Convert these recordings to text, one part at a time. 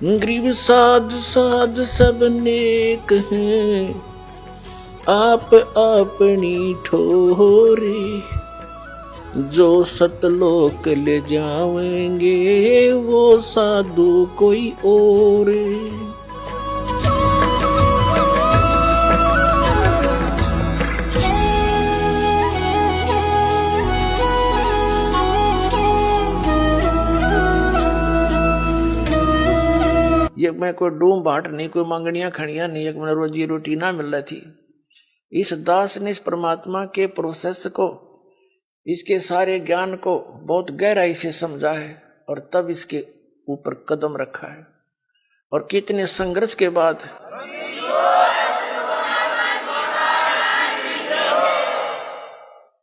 गरीब साध साध सब नेक हैं, आप अपनी ठोरे। जो सतलोक ले जावेंगे वो साधु कोई और। ये मैं कोई डूम बाट नहीं, कोई मांगनियां खड़ियां नहीं, एक मैंने रोजी रोटी ना मिल रही थी। इस दास ने इस परमात्मा के प्रोसेस को, इसके सारे ज्ञान को बहुत गहराई से समझा है और तब इसके ऊपर कदम रखा है। और कितने संघर्ष के बाद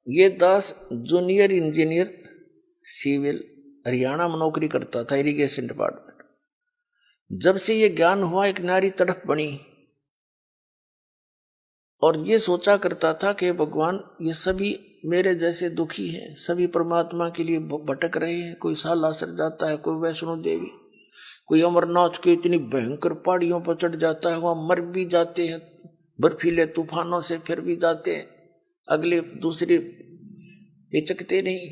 ये दास जूनियर इंजीनियर सिविल हरियाणा में नौकरी करता था, इरिगेशन डिपार्टमेंट। जब से ये ज्ञान हुआ, एक नारी तड़प बनी और ये सोचा करता था कि भगवान ये सभी मेरे जैसे दुखी हैं, सभी परमात्मा के लिए भटक रहे हैं। कोई सालासर जाता है, कोई वैष्णो देवी, कोई अमरनाथ के इतनी भयंकर पहाड़ियों पर चढ़ जाता है, वहां मर भी जाते हैं बर्फीले तूफानों से, फिर भी जाते हैं, अगले दूसरे हिचकते नहीं।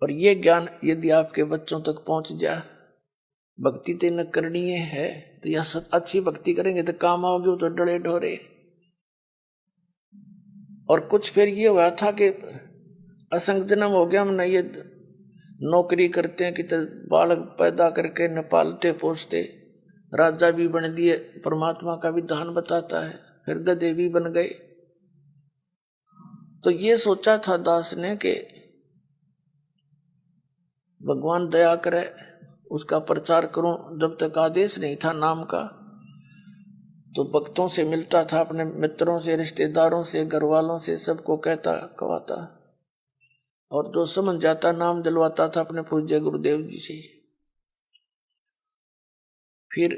और ये ज्ञान यदि आपके बच्चों तक पहुंच जाए, भक्ति तेन करनी है तो यह अच्छी भक्ति करेंगे तो काम आओगे, तो डरे ढोरे। और कुछ फिर ये हुआ था कि असंग जन्म हो गया, हमने ये नौकरी करते हैं कि तो बालक पैदा करके न पालते पोसते, राजा भी बन दिए, परमात्मा का विधान बताता है, फिर गधे भी बन गए। तो ये सोचा था दास ने कि भगवान दया करे, उसका प्रचार करूं। जब तक आदेश नहीं था नाम का, तो भक्तों से मिलता था, अपने मित्रों से, रिश्तेदारों से, घर वालों से, सबको कहता कहवाता, और जो समझ जाता नाम दिलवाता था अपने पूज्य गुरुदेव जी से। फिर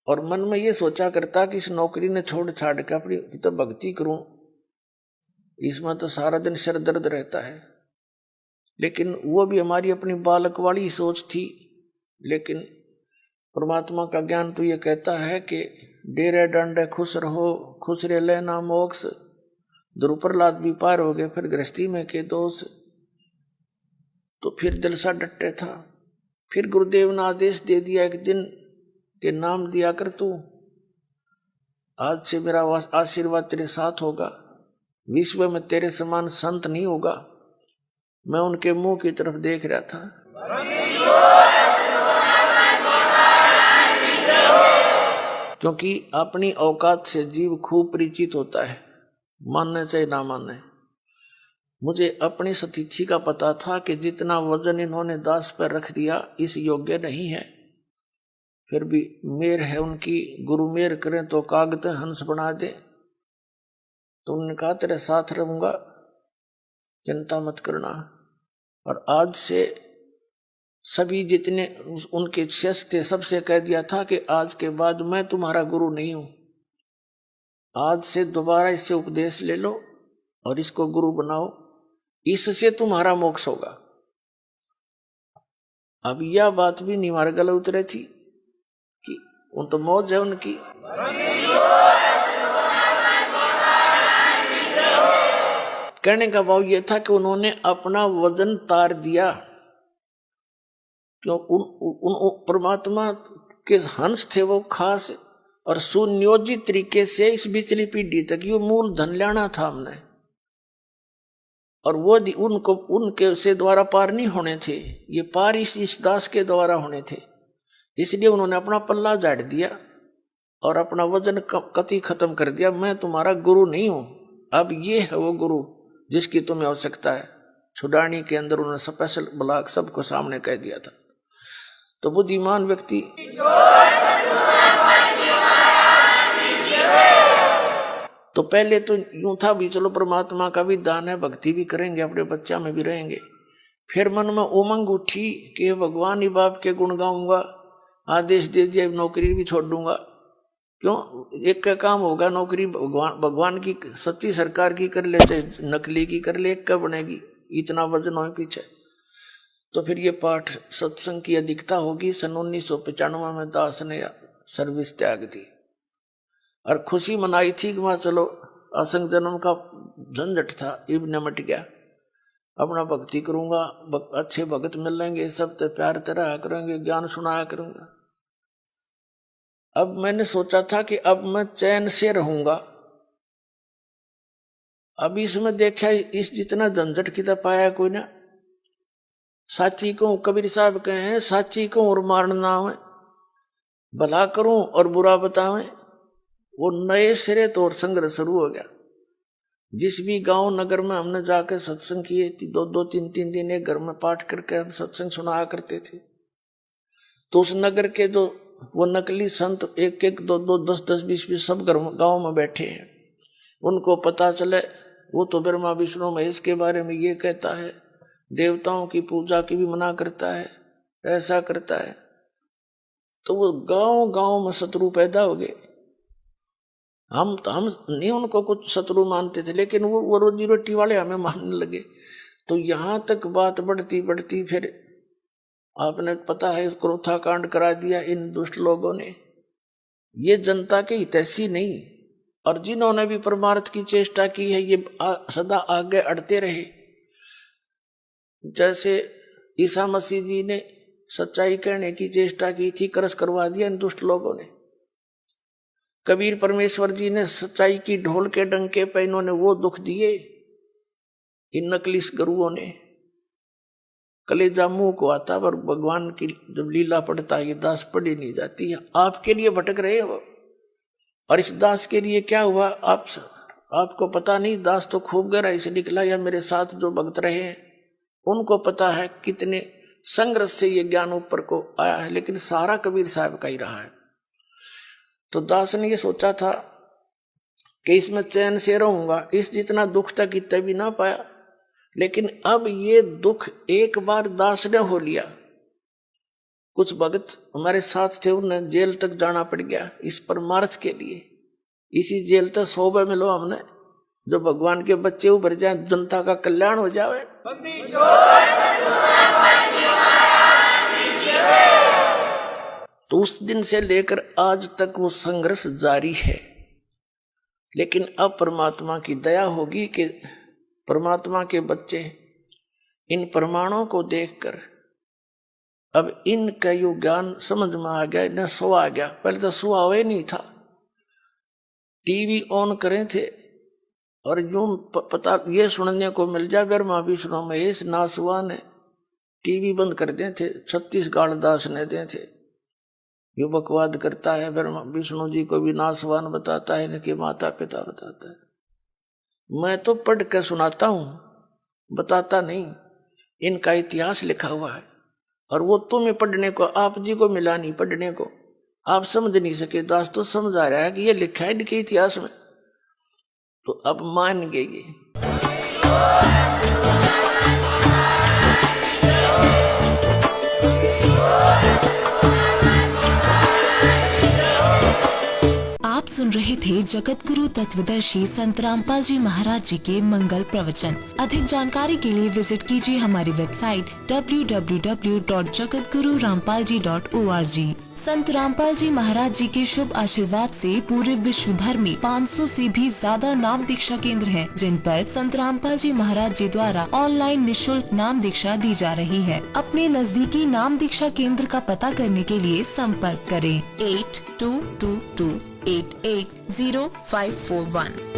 और मन में ये सोचा करता कि इस नौकरी ने छोड़ छाड़ के अपनी तो भक्ति करूं, इसमें तो सारा दिन सिर दर्द रहता है। लेकिन वो भी हमारी अपनी बालक वाली सोच थी। लेकिन परमात्मा का ज्ञान तो ये कहता है कि डेरे डंडे खुश रहो, खुश रे लेना मोक्ष, ध्रुव प्रहलाद भी पार हो गए, फिर गृहस्थी में के दोष। तो फिर दिल सा डटे था। फिर गुरुदेव ने आदेश दे दिया एक दिन के नाम दिया कर तू, आज से मेरा आशीर्वाद तेरे साथ होगा, विश्व में तेरे समान संत नहीं होगा। मैं उनके मुंह की तरफ देख रहा था। क्योंकि अपनी औकात से जीव खूब परिचित होता है, मानने से ना मानने। मुझे अपनी सतीथि का पता था कि जितना वजन इन्होंने दास पर रख दिया इस योग्य नहीं है। फिर भी मेर है उनकी, गुरु मेर करें तो कागज हंस बना दे। तो उन्होंने कहा तेरे साथ रहूंगा, चिंता मत करना। और आज से सभी जितने उनके शिष्य थे सबसे कह दिया था कि आज के बाद मैं तुम्हारा गुरु नहीं हूं, आज से दोबारा इससे उपदेश ले लो और इसको गुरु बनाओ, इससे तुम्हारा मोक्ष होगा। अब यह बात भी नहीं हमारे गले उतरे थी कि उन तो मौज है उनकी। कहने का भाव यह था कि उन्होंने अपना वजन तार दिया। क्यों? उन परमात्मा के हंस थे वो खास, और सुनियोजित तरीके से इस बिचली पीढ़ी तक ये मूल धन लेना था हमने, और वो उनको उनके से द्वारा पार नहीं होने थे, ये पार इस दास के द्वारा होने थे। इसलिए उन्होंने अपना पल्ला झाड़ दिया और अपना वजन कति खत्म कर दिया। मैं तुम्हारा गुरु नहीं हूं, अब ये है वो गुरु जिसकी तुम्हें आवश्यकता है। छुड़ानी के अंदर उन्होंने स्पेशल ब्लॉक सबको सामने कह दिया था। तो बुद्धिमान व्यक्ति तो पहले तो यूं था भी चलो परमात्मा का भी दान है, भक्ति भी करेंगे, अपने बच्चा में भी रहेंगे। फिर मन में उमंग उठी कि भगवान ही बाप के गुण गाऊंगा, आदेश दे दिया नौकरी भी छोड़ दूंगा। क्यों? एक का काम होगा, नौकरी भगवान की सच्ची सरकार की कर ले, चाहे नकली की कर ले, एक का बनेगी, इतना वजन हो पीछे। तो फिर ये पाठ सत्संग की अधिकता होगी। सन 1995 में दास ने सर्विस त्याग दी और खुशी मनाई थी कि वहां चलो असंग जन्म का झंझट था, इब निमट गया, अपना भक्ति करूंगा, अच्छे भगत मिलेंगे, सब ते प्यार तेरा करेंगे, ज्ञान सुनाया करूंगा। अब मैंने सोचा था कि अब मैं चैन से रहूंगा। अब इसमें देखा इस जितना झंझट की तरह पाया कोई ना। साची को कबीर साहब कहे हैं, साची को और मारना है, भला करूं और बुरा बतावें। वो नए सिरे तो और संघर्ष शुरू हो गया। जिस भी गांव नगर में हमने जाकर सत्संग किए, 2-2, 3-3 दिन एक घर में पाठ करके हम सत्संग सुनाया करते थे, तो उस नगर के जो वो नकली संत 1-1, 2-2, 10-10, 20-20 सब गांव में बैठे हैं, उनको पता चले वो तो ब्रह्मा विष्णु महेश के बारे में ये कहता है, देवताओं की पूजा की भी मना करता है, ऐसा करता है, तो वो गांव गांव में शत्रु पैदा हो गए। हम नहीं उनको कुछ शत्रु मानते थे, लेकिन वो रोजी रोटी वाले हमें मानने लगे। तो यहां तक बात बढ़ती बढ़ती फिर आपने पता है क्रोथा कांड करा दिया इन दुष्ट लोगों ने। ये जनता के हितैषी नहीं, और जिन्होंने भी परमार्थ की चेष्टा की है ये सदा आगे अड़ते रहे। जैसे ईसा मसीह जी ने सच्चाई कहने की चेष्टा की थी, करस करवा दिया इन दुष्ट लोगों ने। कबीर परमेश्वर जी ने सच्चाई की ढोल के डंके पे इन्होंने वो दुख दिए इन नकली गुरुओं ने। कलेजा मुंह को आता, पर भगवान की जब लीला पढ़ता है ये दास पढ़ी नहीं जाती है। आपके लिए भटक रहे हो, और इस दास के लिए क्या हुआ आपको पता नहीं। दास तो खूब गहराई से निकला, या मेरे साथ जो भक्त रहे हैं उनको पता है कितने संघर्ष से ये ज्ञान ऊपर को आया है, लेकिन सारा कबीर साहब का ही रहा है। तो दास ने ये सोचा था कि इसमें चैन से रहूंगा, इस जितना दुख तक इतना भी ना पाया, लेकिन अब ये दुख एक बार दास ने हो लिया। कुछ भगत हमारे साथ थे, उन्हें जेल तक जाना पड़ गया इस परमार्थ के लिए। इसी जेल तक 100 मिलो हमने, जो भगवान के बच्चे उभर जाए, जनता का कल्याण हो जाए। तो उस दिन से लेकर आज तक वो संघर्ष जारी है। लेकिन अब परमात्मा की दया होगी कि परमात्मा के बच्चे इन प्रमाणों को देखकर अब इनका यो ज्ञान समझ में आ गया, न सो आ गया। पहले तो सुआ हुआ नहीं था, टीवी ऑन करें थे और यूं पता ये सुनने को मिल जाए ब्रह्मा विष्णु महेश नासुआ ने टीवी बंद कर दे थे, 36 गाल दास ने दे थे। यो बकवाद करता है, ब्रह्मा विष्णु जी को भी नासवान बताता है, इनके माता पिता बताता है। मैं तो पढ़ कर सुनाता हूं, बताता नहीं। इनका इतिहास लिखा हुआ है, और वो तुम्हें पढ़ने को, आप जी को मिला नहीं पढ़ने को, आप समझ नहीं सके। दास तो समझा रहा है कि ये लिखा है इनके इतिहास में, तो अब मान गए। आप सुन रहे थे जगत गुरु तत्वदर्शी संत रामपाल जी महाराज जी के मंगल प्रवचन। अधिक जानकारी के लिए विजिट कीजिए हमारी वेबसाइट www.jagatgururampalji.org। संत रामपाल जी महाराज जी के शुभ आशीर्वाद से पूरे विश्व भर में 500 से भी ज्यादा नाम दीक्षा केंद्र हैं, जिन पर संत रामपाल जी महाराज जी द्वारा ऑनलाइन निशुल्क नाम दीक्षा दी जा रही है। अपने नजदीकी नाम दीक्षा केंद्र का पता करने के लिए संपर्क करें 8222880541।